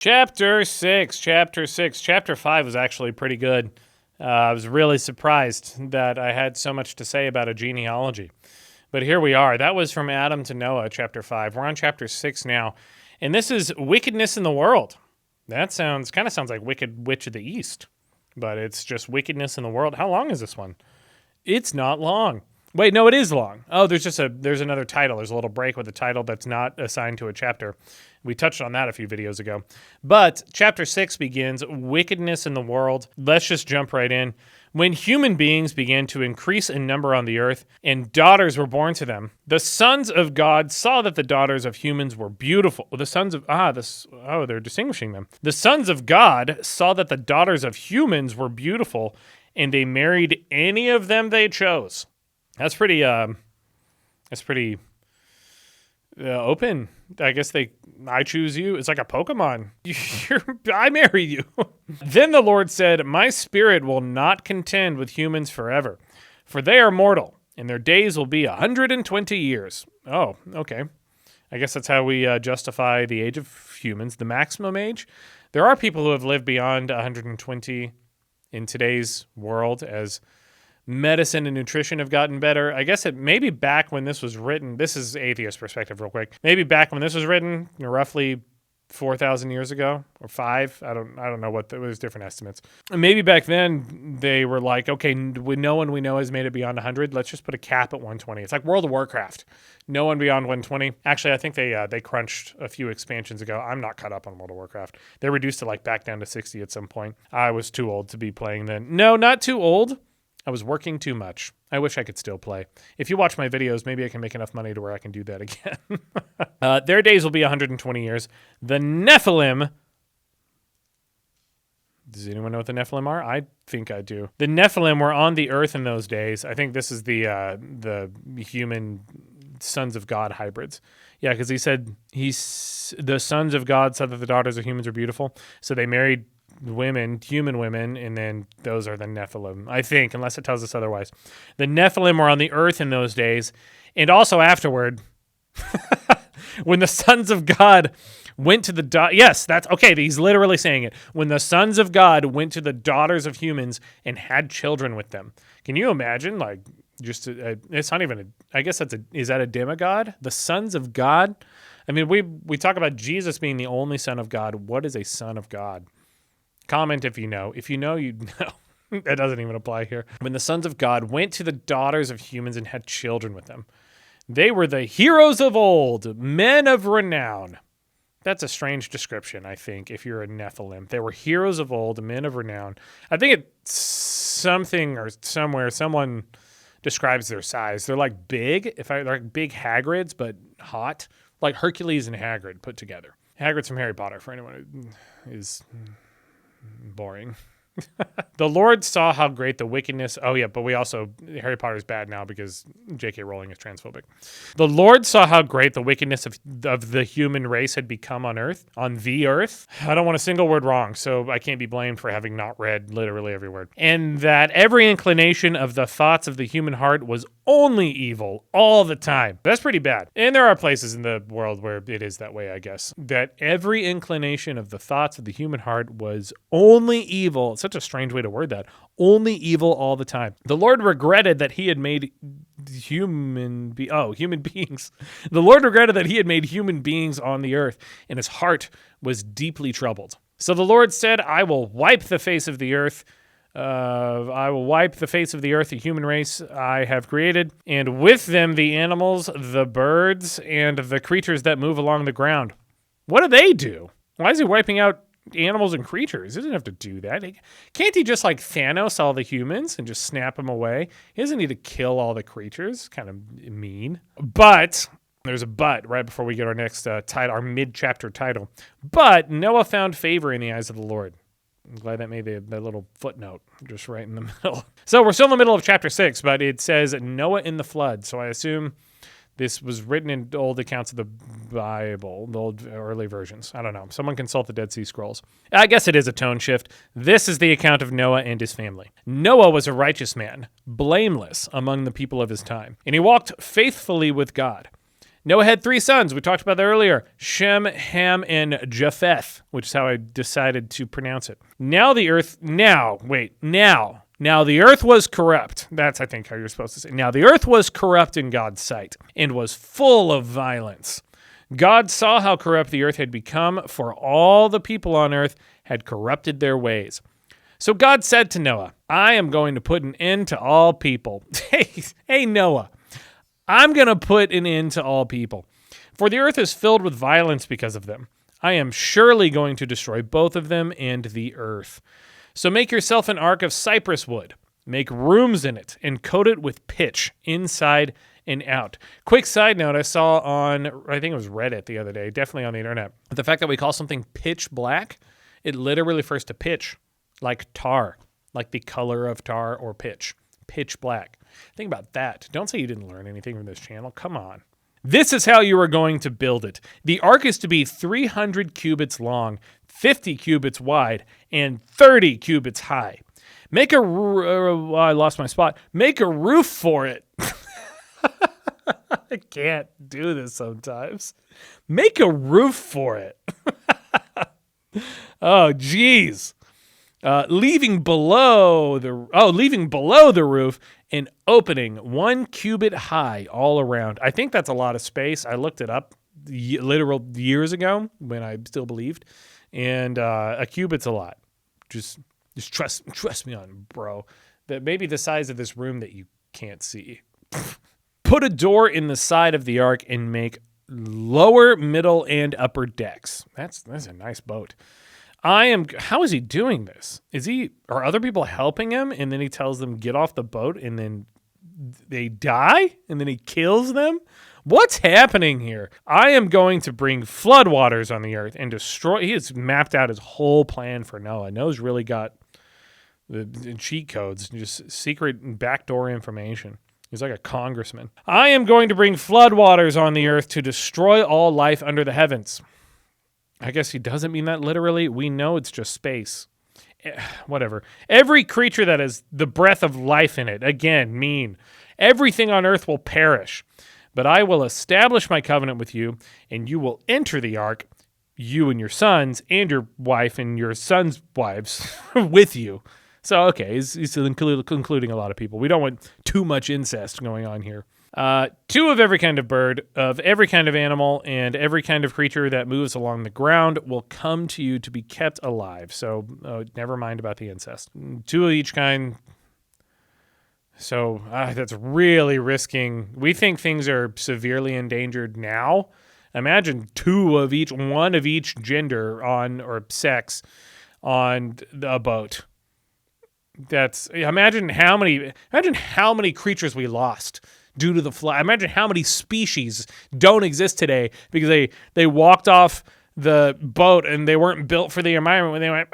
Chapter 6. Chapter 5 was actually pretty good. I was really surprised that I had so much to say about a genealogy. But here we are. That was from Adam to Noah, chapter 5. We're on chapter 6 now. And this is wickedness in the world. That kind of sounds like Wicked Witch of the East. But it's just wickedness in the world. How long is this one? It's not long. Wait, no, it is long. Oh, there's another title. There's a little break with a title that's not assigned to a chapter. We touched on that a few videos ago. But chapter 6 begins, wickedness in the world. Let's just jump right in. When human beings began to increase in number on the earth, and daughters were born to them, the sons of God saw that the daughters of humans were beautiful. They're distinguishing them. The sons of God saw that the daughters of humans were beautiful, and they married any of them they chose. That's pretty open. I guess I choose you. It's like a Pokemon. I marry you. Then the Lord said, my spirit will not contend with humans forever, for they are mortal, and their days will be 120 years. Oh, okay. I guess that's how we justify the age of humans, the maximum age. There are people who have lived beyond 120 in today's world as medicine and nutrition have gotten better. I guess maybe back when this was written, this is atheist perspective real quick. Maybe back when this was written, roughly 4,000 years ago or 5. I don't know what, it was different estimates. And maybe back then they were like, okay, no one we know has made it beyond 100. Let's just put a cap at 120. It's like World of Warcraft. No one beyond 120. Actually, I think they crunched a few expansions ago. I'm not caught up on World of Warcraft. They reduced it back down to 60 at some point. I was too old to be playing then. No, not too old. I was working too much. I wish I could still play. If you watch my videos, maybe I can make enough money to where I can do that again. Their days will be 120 years. The Nephilim. Does anyone know what the Nephilim are? I think I do. The Nephilim were on the earth in those days. I think this is the human sons of God hybrids. Yeah, because he said the sons of God said that the daughters of humans are beautiful. So they married human women, and then those are the Nephilim, I think, unless it tells us otherwise. The Nephilim were on the earth in those days, and also afterward, when the sons of God went to yes, that's okay, he's literally saying it. When the sons of God went to the daughters of humans and had children with them. Can you imagine, it's not even I guess is that a demigod? The sons of God? I mean, we talk about Jesus being the only son of God. What is a son of God? Comment if you know. If you know, you know. That doesn't even apply here. When the sons of God went to the daughters of humans and had children with them, they were the heroes of old, men of renown. That's a strange description, I think, if you're a Nephilim. They were heroes of old, men of renown. I think it's something or somewhere someone describes their size. They're like big, they're like big Hagrids, but hot. Like Hercules and Hagrid put together. Hagrid's from Harry Potter, for anyone who is boring. The Lord saw how great the wickedness. Oh yeah, but Harry Potter's bad now because J.K. Rowling is transphobic. The Lord saw how great the wickedness of the human race had become on the earth. I don't want a single word wrong, so I can't be blamed for having not read literally every word. And that every inclination of the thoughts of the human heart was only evil all the time. That's pretty bad. And there are places in the world where it is that way, I guess. That every inclination of the thoughts of the human heart was only evil. It's such a strange way to word that. Only evil all the time. The Lord regretted that he had made human beings. The Lord regretted that he had made human beings on the earth, and his heart was deeply troubled. So the Lord said, I will wipe the face of the earth. The human race I have created, and with them the animals, the birds, and the creatures that move along the ground. What do they do? Why is he wiping out animals and creatures? He doesn't have to do that. Can't he just Thanos all the humans and just snap them away? He doesn't need to kill all the creatures. Kind of mean. But there's a but right before we get our next title, our mid-chapter title. But Noah found favor in the eyes of the Lord. I'm glad that made that little footnote just right in the middle. So we're still in the middle of chapter 6, but it says Noah in the flood. So I assume this was written in old accounts of the Bible, the old early versions. I don't know. Someone consult the Dead Sea Scrolls. I guess it is a tone shift. This is the account of Noah and his family. Noah was a righteous man, blameless among the people of his time, and he walked faithfully with God. Noah had 3 sons. We talked about that earlier. Shem, Ham, and Japheth, which is how I decided to pronounce it. Now the earth was corrupt. That's, I think, how you're supposed to say. Now the earth was corrupt in God's sight and was full of violence. God saw how corrupt the earth had become, for all the people on earth had corrupted their ways. So God said to Noah, I am going to put an end to all people. Hey, Noah, I'm going to put an end to all people. For the earth is filled with violence because of them. I am surely going to destroy both of them and the earth. So make yourself an ark of cypress wood. Make rooms in it and coat it with pitch inside and out. Quick side note, I saw on, I think it was Reddit the other day, definitely on the internet, the fact that we call something pitch black, it literally refers to pitch, like tar, like the color of tar or pitch. Pitch black. Think about that. Don't say you didn't learn anything from this channel. Come on. This is how you are going to build it. The ark is to be 300 cubits long, 50 cubits wide, and 30 cubits high. Make I lost my spot. Make a roof for it. I can't do this sometimes. Make a roof for it. Oh, geez. Leaving below the roof an opening 1 cubit high all around. I think that's a lot of space. I looked it up literal years ago when I still believed, and a cubit's a lot. Just trust me on it, bro. That maybe the size of this room that you can't see. Put a door in the side of the ark and make lower, middle, and upper decks. That's a nice boat. How is he doing this? Are other people helping him? And then he tells them, get off the boat, and then they die? And then he kills them? What's happening here? I am going to bring floodwaters on the earth and destroy. He has mapped out his whole plan for Noah. Noah's really got the cheat codes, just secret backdoor information. He's like a congressman. I am going to bring floodwaters on the earth to destroy all life under the heavens. I guess he doesn't mean that literally. We know it's just space. Whatever. Every creature that has the breath of life in it, again, mean. Everything on earth will perish. But I will establish my covenant with you, and you will enter the ark, you and your sons, and your wife and your sons' wives with you. So, okay, he's including a lot of people. We don't want too much incest going on here. 2 of every kind of bird, of every kind of animal, and every kind of creature that moves along the ground will come to you to be kept alive. So never mind about the incest. 2 of each kind. So that's really risking. We think things are severely endangered now. Imagine 2 of each, 1 of each gender or sex on a boat. Imagine how many creatures we lost due to the flood. Imagine how many species don't exist today because they walked off the boat and they weren't built for the environment. When they went,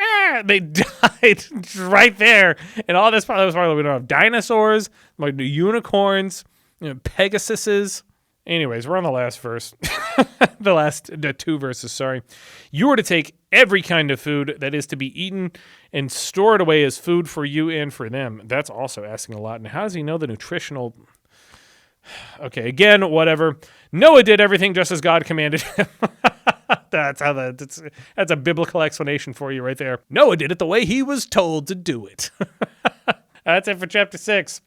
they died right there. And all this probably we don't have dinosaurs, like unicorns, Pegasuses. Anyways, we're on the last verse. the 2 verses, sorry. You are to take every kind of food that is to be eaten and store it away as food for you and for them. That's also asking a lot. And how does he know the nutritional... Okay, again, whatever. Noah did everything just as God commanded him. That's a biblical explanation for you right there. Noah did it the way he was told to do it. That's it for chapter 6.